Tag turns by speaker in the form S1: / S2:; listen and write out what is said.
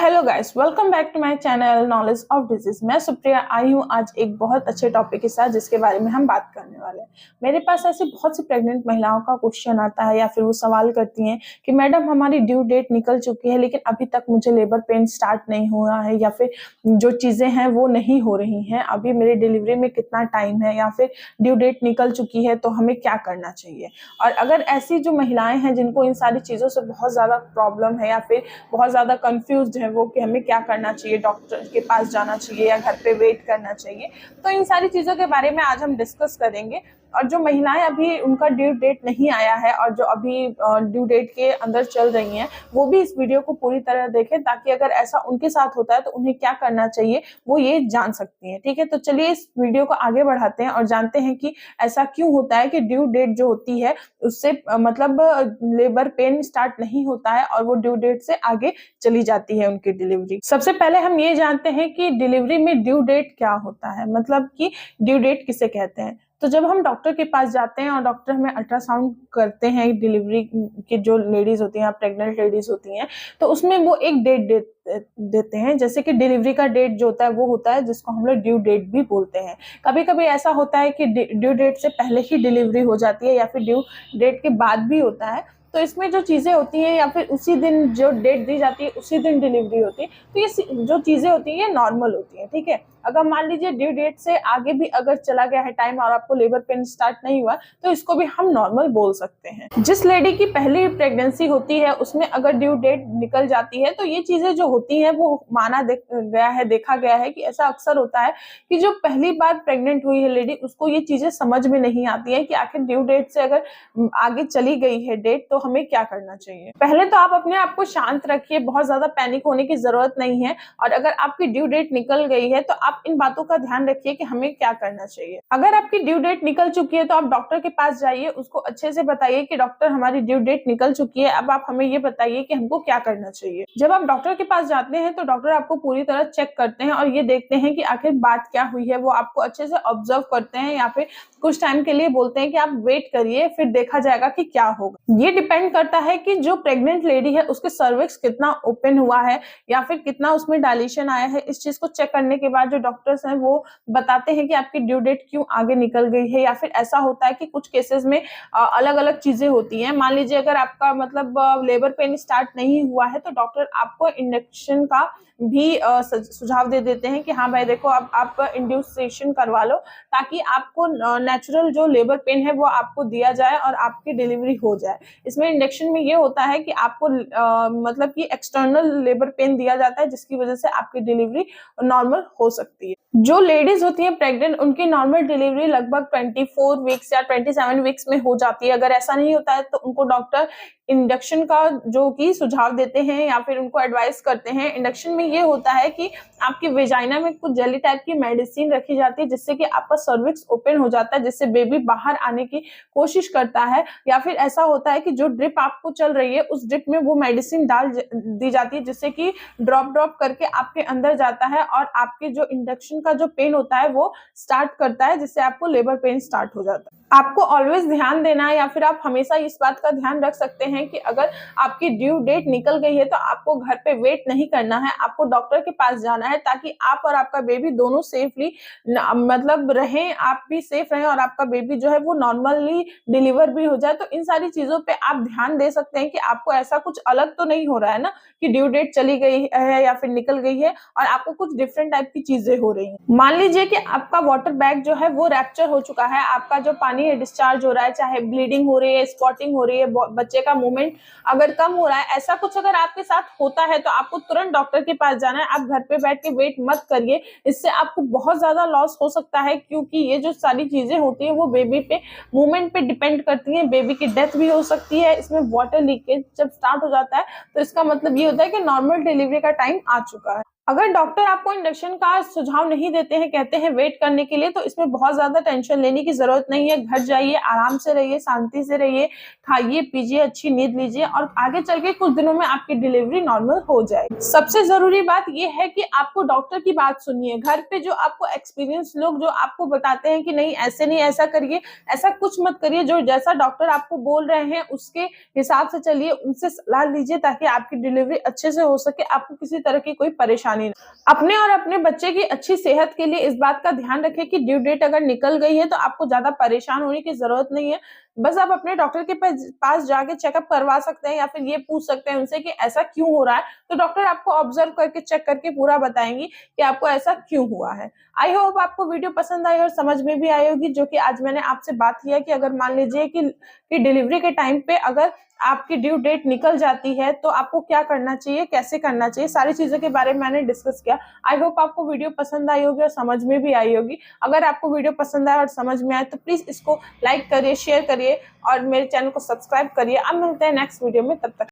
S1: Hello guys, welcome back to my channel knowledge of disease. मैं सुप्रिया आई हूँ आज एक बहुत अच्छे टॉपिक के साथ जिसके बारे में हम बात करने वाले हैं। मेरे पास ऐसी बहुत सी प्रेग्नेंट महिलाओं का क्वेश्चन आता है या फिर वो सवाल करती हैं कि मैडम हमारी ड्यू डेट निकल चुकी है लेकिन अभी तक मुझे लेबर पेन स्टार्ट नहीं हुआ है, या फिर जो चीज़ें हैं वो नहीं हो रही हैं, अभी मेरी डिलीवरी में कितना टाइम है, या फिर ड्यू डेट निकल चुकी है तो हमें क्या करना चाहिए। और अगर ऐसी जो महिलाएं हैं जिनको इन सारी चीज़ों से बहुत ज़्यादा प्रॉब्लम है या फिर बहुत ज़्यादा कंफ्यूज्ड है वो कि हमें क्या करना चाहिए, डॉक्टर के पास जाना चाहिए या घर पे वेट करना चाहिए, तो इन सारी चीज़ों के बारे में आज हम डिस्कस करेंगे। और जो महिलाएं अभी उनका ड्यू डेट नहीं आया है और जो अभी ड्यू डेट के अंदर चल रही हैं वो भी इस वीडियो को पूरी तरह देखें ताकि अगर ऐसा उनके साथ होता है तो उन्हें क्या करना चाहिए वो ये जान सकती हैं। ठीक है, तो चलिए इस वीडियो को आगे बढ़ाते हैं और जानते हैं कि ऐसा क्यों होता है कि ड्यू डेट जो होती है उससे मतलब लेबर पेन स्टार्ट नहीं होता है और वो ड्यू डेट से आगे चली जाती है उनकी डिलीवरी। सबसे पहले हम ये जानते हैं कि डिलीवरी में ड्यू डेट क्या होता है, मतलब कि ड्यू डेट किसे कहते हैं। तो जब हम डॉक्टर के पास जाते हैं और डॉक्टर हमें अल्ट्रासाउंड करते हैं, डिलीवरी की जो लेडीज होती हैं, प्रेग्नेंट लेडीज होती हैं, तो उसमें वो एक डेट देते हैं। जैसे कि डिलीवरी का डेट जो होता है वो होता है जिसको हम लोग ड्यू डेट भी बोलते हैं। कभी कभी ऐसा होता है कि ड्यू डेट से पहले ही डिलीवरी हो जाती है या फिर ड्यू डेट के बाद भी होता है। तो इसमें जो चीज़ें होती हैं या फिर उसी दिन जो डेट दी जाती है उसी दिन डिलीवरी होती है, तो ये जो चीज़ें होती हैं ये नॉर्मल होती हैं। ठीक है, अगर मान लीजिए ड्यू डेट से आगे भी अगर चला गया है टाइम और आपको लेबर पेन स्टार्ट नहीं हुआ तो इसको भी हम नॉर्मल बोल सकते हैं। जिस लेडी की पहली प्रेगनेंसी होती है उसमें अगर ड्यू डेट निकल जाती है तो ये चीज़ें जो होती हैं वो माना गया है, देखा गया है कि ऐसा अक्सर होता है कि जो पहली बार प्रेग्नेंट हुई है लेडी उसको ये चीज़ें समझ में नहीं आती है कि आखिर ड्यू डेट से अगर आगे चली गई है डेट तो हमें क्या करना चाहिए। पहले तो आप अपने आप को शांत रखिए, बहुत ज्यादा पैनिक होने की जरूरत नहीं है। और अगर आपकी ड्यू डेट निकल गई है तो आप इन बातों का ध्यान रखिए कि हमें क्या करना चाहिए। अगर आपकी ड्यू डेट निकल चुकी है तो आप डॉक्टर के पास जाइए, उसको अच्छे से बताइए कि डॉक्टर हमारी ड्यू डेट निकल चुकी है, अब आप हमें ये बताइए कि हमको क्या करना चाहिए। जब आप डॉक्टर के पास जाते हैं तो डॉक्टर आपको पूरी तरह चेक करते हैं और ये देखते हैं कि आखिर बात क्या हुई है। वो आपको अच्छे से ऑब्जर्व करते हैं या फिर कुछ टाइम के लिए बोलते हैं कि आप वेट करिए, फिर देखा जाएगा कि क्या होगा। ये डिपेंड करता है कि जो प्रेग्नेंट लेडी है उसके सर्विक्स कितना ओपन हुआ है या फिर कितना उसमें डायलेशन आया है। इस चीज को चेक करने के बाद जो डॉक्टर्स हैं वो बताते हैं कि आपकी ड्यू डेट क्यों आगे निकल गई है। या फिर ऐसा होता है कि कुछ केसेस में अलग अलग चीजें होती हैं। मान लीजिए अगर आपका मतलब लेबर पेन स्टार्ट नहीं हुआ है तो डॉक्टर आपको इंजेक्शन का भी सुझाव दे देते हैं कि हाँ भाई देखो अब आप इंड्यूसेशन करवा लो ताकि आपको नेचुरल जो लेबर पेन है वो आपको दिया जाए और आपकी डिलीवरी हो जाए। इसमें इंजेक्शन में ये होता है कि आपको मतलब कि एक्सटर्नल लेबर पेन दिया जाता है जिसकी वजह से आपकी डिलीवरी नॉर्मल हो सकती है। जो लेडीज होती हैं प्रेग्नेंट उनकी नॉर्मल डिलीवरी लगभग 24 वीक्स या 27 वीक्स में हो जाती है। अगर ऐसा नहीं होता है तो उनको डॉक्टर इंडक्शन का जो कि सुझाव देते हैं या फिर उनको एडवाइस करते हैं। इंडक्शन में ये होता है कि आपकी वेजाइना में कुछ जेली टाइप की मेडिसिन रखी जाती है जिससे कि आपका सर्विक्स ओपन हो जाता है, जिससे बेबी बाहर आने की कोशिश करता है। या फिर ऐसा होता है कि जो ड्रिप आपको चल रही है उस ड्रिप में वो मेडिसिन डाल दी जाती है जिससे कि ड्रॉप ड्रॉप करके आपके अंदर जाता है और आपके जो इंडक्शन का जो पेन होता है वो स्टार्ट करता है, जिससे आपको लेबर पेन स्टार्ट हो जाता है। आपको ऑलवेज ध्यान देना है या फिर आप हमेशा इस बात का ध्यान रख सकते हैं कि अगर आपकी ड्यू डेट निकल गई है तो आपको घर पे वेट नहीं करना है, आपको डॉक्टर के पास जाना है ताकि आप और आपका बेबी दोनों सेफली मतलब रहें, आप भी सेफ रहें और आपका बेबी जो है वो नॉर्मली डिलीवर भी हो जाए। तो इन सारी चीजों पे आप ध्यान दे सकते हैं कि आपको ऐसा कुछ अलग तो नहीं हो रहा है ना कि ड्यू डेट चली गई है या फिर निकल गई है और आपको कुछ डिफरेंट टाइप की चीजें हो रही हैं। मान लीजिए कि आपका वाटर बैग जो है वो रैप्चर हो चुका है, आपका जो पानी है डिस्चार्ज हो रहा है, चाहे ब्लीडिंग हो रही है, स्पॉटिंग हो रही है, बच्चे का मूवमेंट अगर कम हो रहा है, ऐसा कुछ अगर आपके साथ होता है तो आपको तुरंत डॉक्टर के पास जाना है। आप घर पे बैठ के वेट मत करिए, इससे आपको बहुत ज्यादा लॉस हो सकता है क्योंकि ये जो सारी चीजें होती है वो बेबी पे मूवमेंट पे डिपेंड करती है। बेबी की डेथ भी हो सकती है। इसमें वाटर लीकेज जब स्टार्ट हो जाता है तो इसका मतलब ये होता है कि नॉर्मल डिलीवरी का टाइम आ चुका है। अगर डॉक्टर आपको इंडक्शन का सुझाव नहीं देते हैं, कहते हैं वेट करने के लिए, तो इसमें बहुत ज्यादा टेंशन लेने की जरूरत नहीं है। घर जाइए, आराम से रहिए, शांति से रहिए, खाइए पीजिए, अच्छी नींद लीजिए और आगे चल के कुछ दिनों में आपकी डिलीवरी नॉर्मल हो जाएगी। सबसे जरूरी बात यह है कि आपको डॉक्टर की बात सुनिए। घर पे जो आपको एक्सपीरियंस लोग जो आपको बताते हैं कि नहीं ऐसे नहीं, ऐसा करिए, ऐसा कुछ मत करिए। जो जैसा डॉक्टर आपको बोल रहे हैं उसके हिसाब से चलिए, उनसे सलाह लीजिए ताकि आपकी डिलीवरी अच्छे से हो सके, आपको किसी तरह की कोई परेशानी। अपने और अपने बच्चे की अच्छी सेहत के लिए इस बात का ध्यान रखें कि ड्यू डेट अगर निकल गई है तो आपको ज्यादा परेशान होने की जरूरत नहीं है। बस आप अपने डॉक्टर के पास जाके चेकअप करवा सकते हैं या फिर ये पूछ सकते हैं उनसे कि ऐसा क्यों हो रहा है, तो डॉक्टर आपको ऑब्जर्व करके चेक करके पूरा बताएंगी कि आपको ऐसा क्यों हुआ है। आई होप आपको वीडियो पसंद आई और समझ में भी आई होगी, जो कि आज मैंने आपसे बात किया कि अगर मान लीजिए कि डिलीवरी के टाइम पे अगर आपकी ड्यू डेट निकल जाती है तो आपको क्या करना चाहिए, कैसे करना चाहिए, सारी चीजों के बारे में मैंने डिस्कस किया। आई होप आपको वीडियो पसंद आई होगी और समझ में भी आई होगी। अगर आपको वीडियो पसंद आया और समझ में आए तो प्लीज इसको लाइक करिए, शेयर करिए और मेरे चैनल को सब्सक्राइब करिए। अब मिलते हैं नेक्स्ट वीडियो में, तब तक